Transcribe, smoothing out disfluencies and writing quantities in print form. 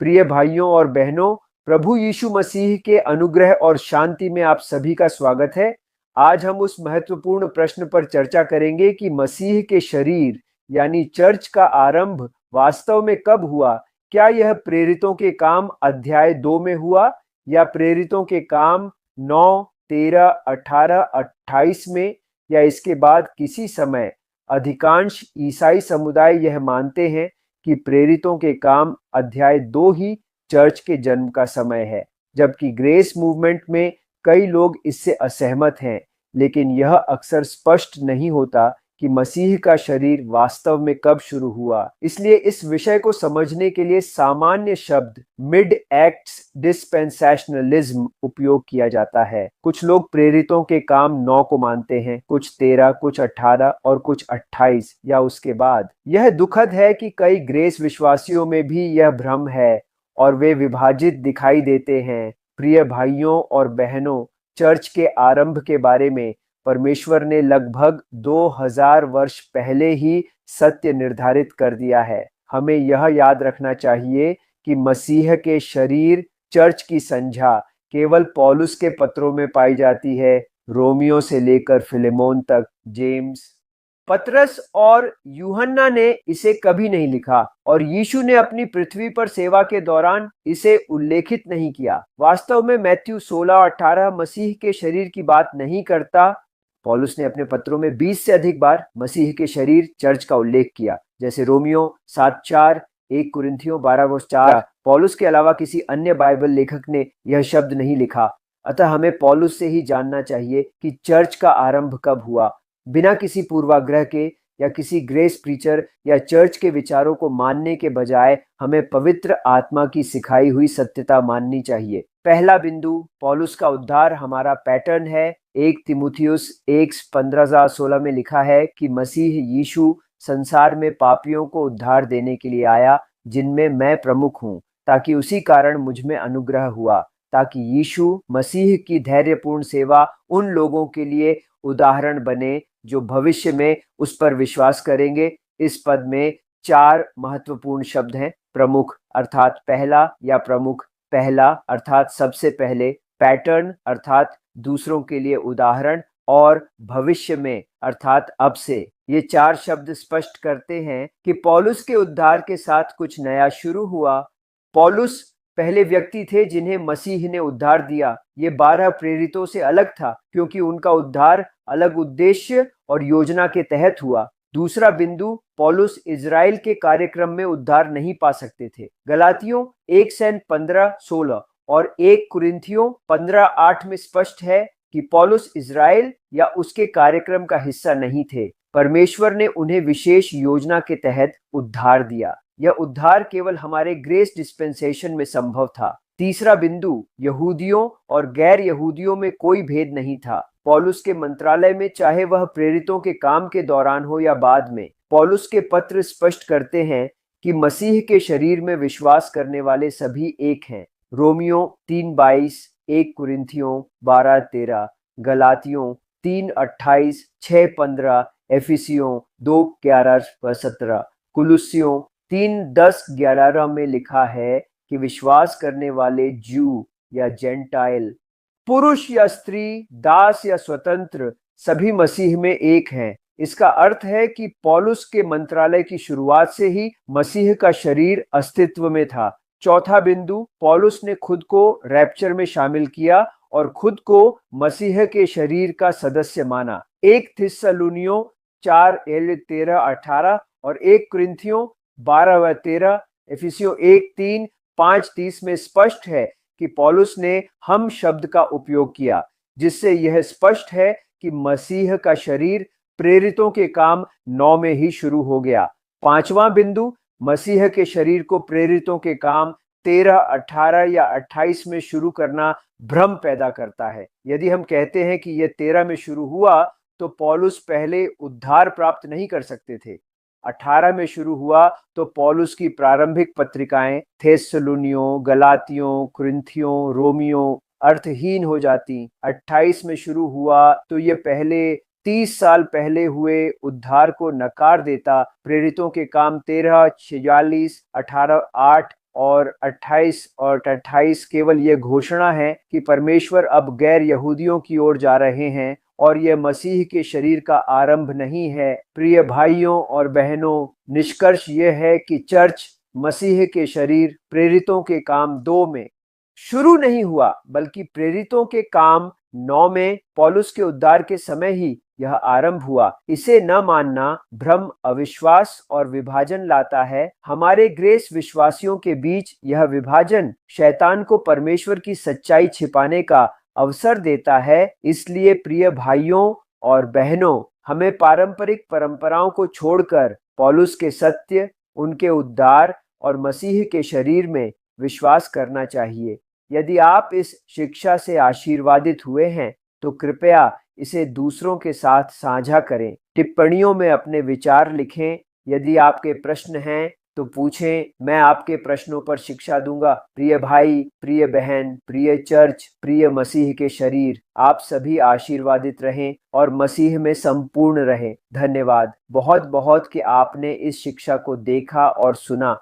प्रिय भाइयों और बहनों, प्रभु यीशु मसीह के अनुग्रह और शांति में आप सभी का स्वागत है। आज हम उस महत्वपूर्ण प्रश्न पर चर्चा करेंगे कि मसीह के शरीर यानी चर्च का आरंभ वास्तव में कब हुआ। क्या यह प्रेरितों के काम अध्याय 2 में हुआ या प्रेरितों के काम 9, 13, 18, 28 में, या इसके बाद किसी समय? अधिकांश ईसाई समुदाय यह मानते हैं कि प्रेरितों के काम अध्याय 2 ही चर्च के जन्म का समय है, जबकि ग्रेस मूवमेंट में कई लोग इससे असहमत हैं। लेकिन यह अक्सर स्पष्ट नहीं होता कि मसीह का शरीर वास्तव में कब शुरू हुआ। इसलिए इस विषय को समझने के लिए सामान्य शब्द मिड एक्ट्स डिस्पेंसेशनलिज्म उपयोग किया जाता है। कुछ लोग प्रेरितों के काम 9 को मानते हैं, कुछ 13, कुछ 18 और कुछ 28 या उसके बाद। यह दुखद है कि कई ग्रेस विश्वासियों में भी यह भ्रम है और वे विभाजित दिखाई देते हैं। प्रिय भाइयों और बहनों, चर्च के आरंभ के बारे में परमेश्वर ने लगभग 2000 वर्ष पहले ही सत्य निर्धारित कर दिया है। हमें यह याद रखना चाहिए कि मसीह के शरीर चर्च की संज्ञा केवल पौलुस के पत्रों में पाई जाती है, रोमियो से लेकर फिलेमोन तक। जेम्स, पतरस और यूहन्ना ने इसे कभी नहीं लिखा और यीशु ने अपनी पृथ्वी पर सेवा के दौरान इसे उल्लेखित नहीं किया। वास्तव में मैथ्यू 16:18 मसीह के शरीर की बात नहीं करता। पौलुस ने अपने पत्रों में 20 से अधिक बार मसीह के शरीर चर्च का उल्लेख किया, जैसे रोमियो 7:4, 1 कुरिन्थियों 12:4। पौलुस के अलावा किसी अन्य बाइबल लेखक ने यह शब्द नहीं लिखा। अतः हमें पौलुस से ही जानना चाहिए कि चर्च का आरंभ कब हुआ। बिना किसी पूर्वाग्रह के या किसी ग्रेस प्रीचर या चर्च के विचारों को मानने के बजाय हमें पवित्र आत्मा की सिखाई हुई सत्यता माननी चाहिए। पहला बिंदु, पौलुस का उद्धार हमारा पैटर्न है। 1 तीमुथियुस 1:15-16 में लिखा है कि मसीह यीशु संसार में पापियों को उद्धार देने के लिए आया, जिनमें मैं प्रमुख हूँ, ताकि उसी कारण मुझ में अनुग्रह हुआ, ताकि यीशु मसीह की धैर्यपूर्ण सेवा उन लोगों के लिए उदाहरण बने जो भविष्य में उस पर विश्वास करेंगे। इस पद में 4 महत्वपूर्ण शब्द हैं। प्रमुख अर्थात पहला या प्रमुख, पहला अर्थात सबसे पहले, पैटर्न अर्थात दूसरों के लिए उदाहरण, और भविष्य में अर्थात अब से। ये 4 शब्द स्पष्ट करते हैं कि पौलुस के उद्धार के साथ कुछ नया शुरू हुआ। पौलुस पहले व्यक्ति थे जिन्हें मसीह ने उद्धार दिया। ये 12 प्रेरितों से अलग था क्योंकि उनका उद्धार अलग उद्देश्य और योजना के तहत हुआ। दूसरा बिंदु, पौलुस इजराइल के कार्यक्रम में उद्धार नहीं पा सकते थे। गलातियों 1:15-16 और 1 कुरिन्थियों 15:8 में स्पष्ट है कि पौलुस इजराइल या उसके कार्यक्रम का हिस्सा नहीं थे। परमेश्वर ने उन्हें विशेष योजना के तहत उद्धार दिया। यह उद्धार केवल हमारे ग्रेस डिस्पेंसेशन में संभव था। तीसरा बिंदु, यहूदियों और गैर यहूदियों में कोई भेद नहीं था। पौलुस के मंत्रालय में, चाहे वह प्रेरितों के काम के दौरान हो या बाद में, पौलुस के पत्र स्पष्ट करते हैं कि मसीह के शरीर में विश्वास करने वाले सभी एक हैं। रोमियो 3:22, 1 कुरिन्थियों 12:13, गलातियों 3:28, 6:15, एफिसियों 2:11-17, कुलुस्सियों 3:10-11 में लिखा है कि विश्वास करने वाले जू या जेंटाइल, पुरुष या स्त्री, दास या स्वतंत्र, सभी मसीह में एक हैं। इसका अर्थ है कि पौलुस के मंत्रालय की शुरुआत से ही मसीह का शरीर अस्तित्व में था। चौथा बिंदु, पौलुस ने खुद को रैप्चर में शामिल किया और खुद को मसीह के शरीर का सदस्य माना। 1 थिस्सलुनियों 4:13-18 और 1 कुरिन्थियों 12:13, एफिसियों 1:3, 5:30 में स्पष्ट है कि पौलुस ने हम शब्द का उपयोग किया, जिससे यह स्पष्ट है कि मसीह का शरीर प्रेरितों के काम 9 में ही शुरू हो गया। पांचवा बिंदु, मसीह के शरीर को प्रेरितों के काम 13, 18 या 28 में शुरू करना भ्रम पैदा करता है। यदि हम कहते हैं कि यह 13 में शुरू हुआ, तो पौलुस पहले उद्धार प्राप्त नहीं कर सकते थे। 18 में शुरू हुआ तो पौलुस की प्रारंभिक पत्रिकाएं थेस्सलुनियों, गलातियों, कुरिन्थियों, रोमियो अर्थहीन हो जाती। 28 में शुरू हुआ तो ये पहले 30 साल पहले हुए उद्धार को नकार देता। प्रेरितों के काम 13, 46, 18, 8 और 28 और 28 केवल ये घोषणा है कि परमेश्वर अब गैर यहूदियों की ओर जा रहे हैं और यह मसीह के शरीर का आरंभ नहीं है। प्रिय भाइयों और बहनों, निष्कर्ष यह है कि चर्च मसीह के शरीर प्रेरितों के काम 2 में शुरू नहीं हुआ, बल्कि प्रेरितों के काम 9 में पौलुस के उद्धार के समय ही यह आरंभ हुआ। इसे न मानना भ्रम, अविश्वास और विभाजन लाता है। हमारे ग्रेस विश्वासियों के बीच यह विभाजन शैतान को परमेश्वर की सच्चाई छिपाने का अवसर देता है। इसलिए प्रिय भाइयों और बहनों, हमें पारंपरिक परंपराओं को छोड़कर पौलुस के सत्य, उनके उद्धार और मसीह के शरीर में विश्वास करना चाहिए। यदि आप इस शिक्षा से आशीर्वादित हुए हैं तो कृपया इसे दूसरों के साथ साझा करें। टिप्पणियों में अपने विचार लिखें। यदि आपके प्रश्न हैं तो पूछें, मैं आपके प्रश्नों पर शिक्षा दूंगा। प्रिय भाई, प्रिय बहन, प्रिय चर्च, प्रिय मसीह के शरीर, आप सभी आशीर्वादित रहें और मसीह में संपूर्ण रहें। धन्यवाद बहुत बहुत कि आपने इस शिक्षा को देखा और सुना।